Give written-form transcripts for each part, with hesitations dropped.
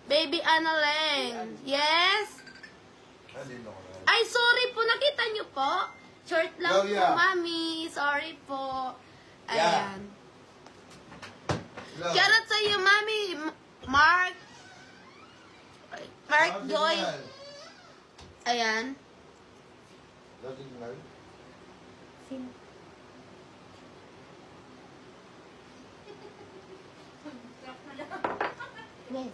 Baby Annalyn. Yes? Ay, sorry po. Nakita niyo po? Short lang po, mami. Sorry po. Ayan. Shoutout sa iyo, mami. Mark Joy. Ayan. Sino? Wait.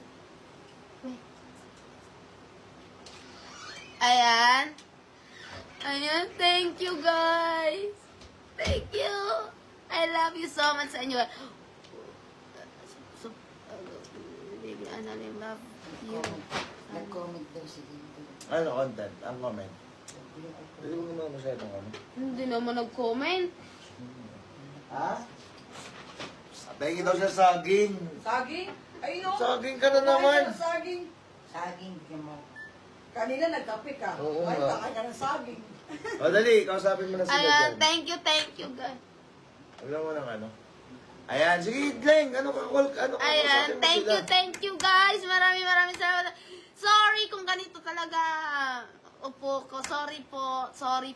Ayan. Ayan. Thank you, guys. Thank you. I love you so much sa inyo. Baby Annalyn, love you. Nag-comment daw si Dito. Ano content? Ang comment? Hindi mo naman masyadong ano. Hindi naman nag-comment. Ha? Tingin daw siya saging. Saging? Ay, no. Saging ka na naman. Saging. Saging, bigyan mo. Kanina nagkape ka. Oo Ay, nga. kakain ka ng saging. O dali, kausapin mo na sila Ayan, dyan. thank you, guys. Alam mo ng ano. Ayan, sige, Leng, ano ka, ano ka, Ayan, thank you, guys. Maraming salamat. Sorry kung ganito talaga upo ko. Sorry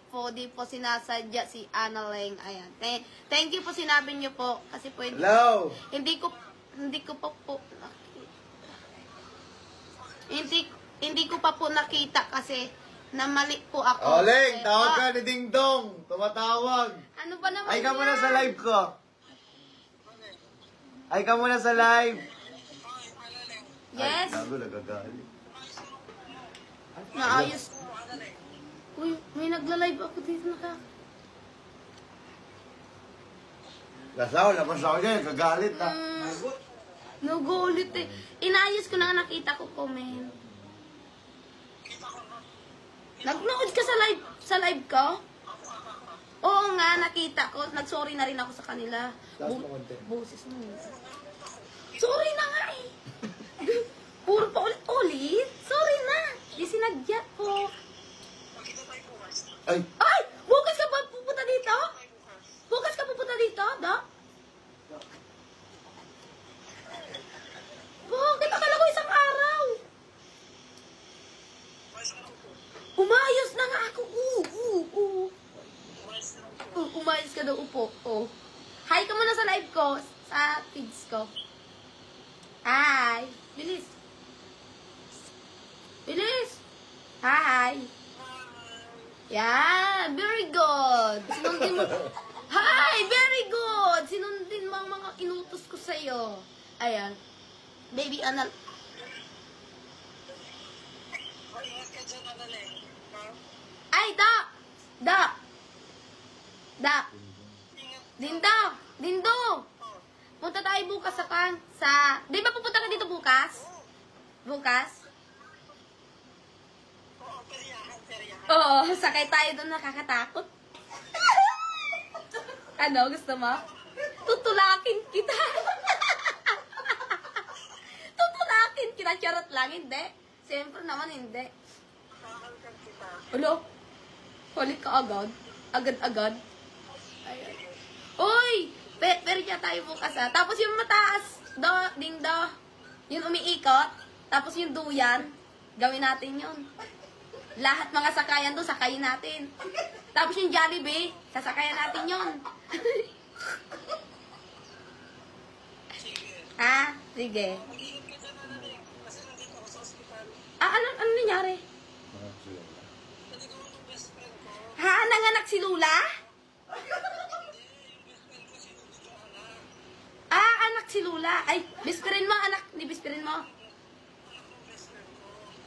po. Di po sinasadya si Annalyn. Ayan. Thank you po, sinabi niyo po. Kasi po, Hello! hindi ko pa po hindi ko pa po nakita kasi namali po ako. O, Leng, tawag ka ni Ding Dong. Tumatawag. Ano ba naman Ay ka yan? muna sa live ko. Ay ka muna sa live. Yes. Ay, gago, nagagalit. Naayos. Uy, may nagla-live ako dito Lasaw, labas ako dyan, kagalit na. Nagulit eh. Inayos ko na nakita ko comment. Nagnood ka sa live ko? Oo nga, nakita ko. Nag-sorry na rin ako sa kanila. Last mo konti. Boses mo. Sorry na nga eh. Puro pa ulit-ulit. Sorry na. Di sinadya ko. Ay, Ay! Bukas ka ba pupunta dito? Bukas ka pupunta dito, Dok? Bakit? Akala ko isang araw. Umayos na nga ako. Umayos ka daw, upo. Hi ka muna sa live ko. Sa feeds ko. Hi. Bilis. Hi. Yan. Very good. Sinundin mo. Hi! Very good. Sinundin mo ang mga inutos ko sa'yo. Ayan. Baby Annal. Ay, Da! Dindo! Punta tayo bukas sa... Di ba pupunta ka dito bukas? Oo, sakay tayo doon, nakakatakot. Ano, gusto mo? Tutulakin kita. Charot lang, hindi. Siyempre naman, hindi. Ulo, halik ka agad. Agad. Ayan. Uy! Pero niya tayo bukas ha. Tapos yung mataas, dingdo. Yung umiikot. Tapos yung duyan. Gawin natin yun. Lahat mga sakayan doon, sakayin natin. Tapos yung Jollibee, sasakayan natin yun. Ha? Sige. Ano nangyari? Ha? Nanganak si Lula? Anak si Lula. Ay, bispirin mo, anak. Di bispirin mo.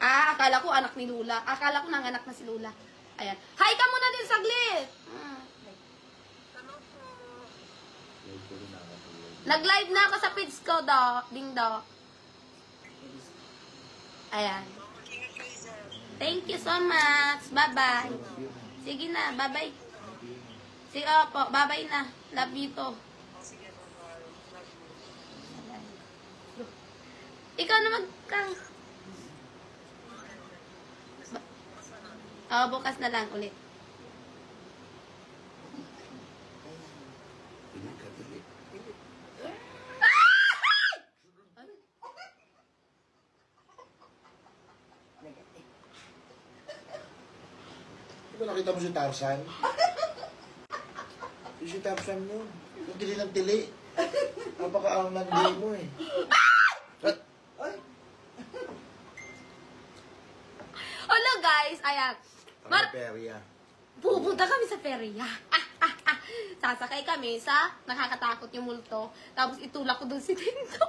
Akala ko anak ni Lula. Akala ko nanganak na si Lula. Ayan. Hi ka muna din saglit. Nag-live na ako sa feeds ko, Dingdo. Ayan. Thank you so much. Bye-bye. Sige na, bye-bye. Sige, opo, bye-bye na. Love you to. Ikaw naman kang... bukas na lang ulit. Di ba nakita mo si Tarzan? Yung si Tarzan yun. Yung tili ng tili. Napaka-angan din mo eh. Ay, Hello guys, ayan. Pang-perya. Pupunta kami sa perya. Sasakay kami sa nakakatakot yung multo. Tapos itulak ko dun si Tinto.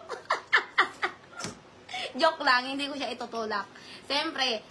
Joke lang, hindi ko siya itutulak. Siyempre,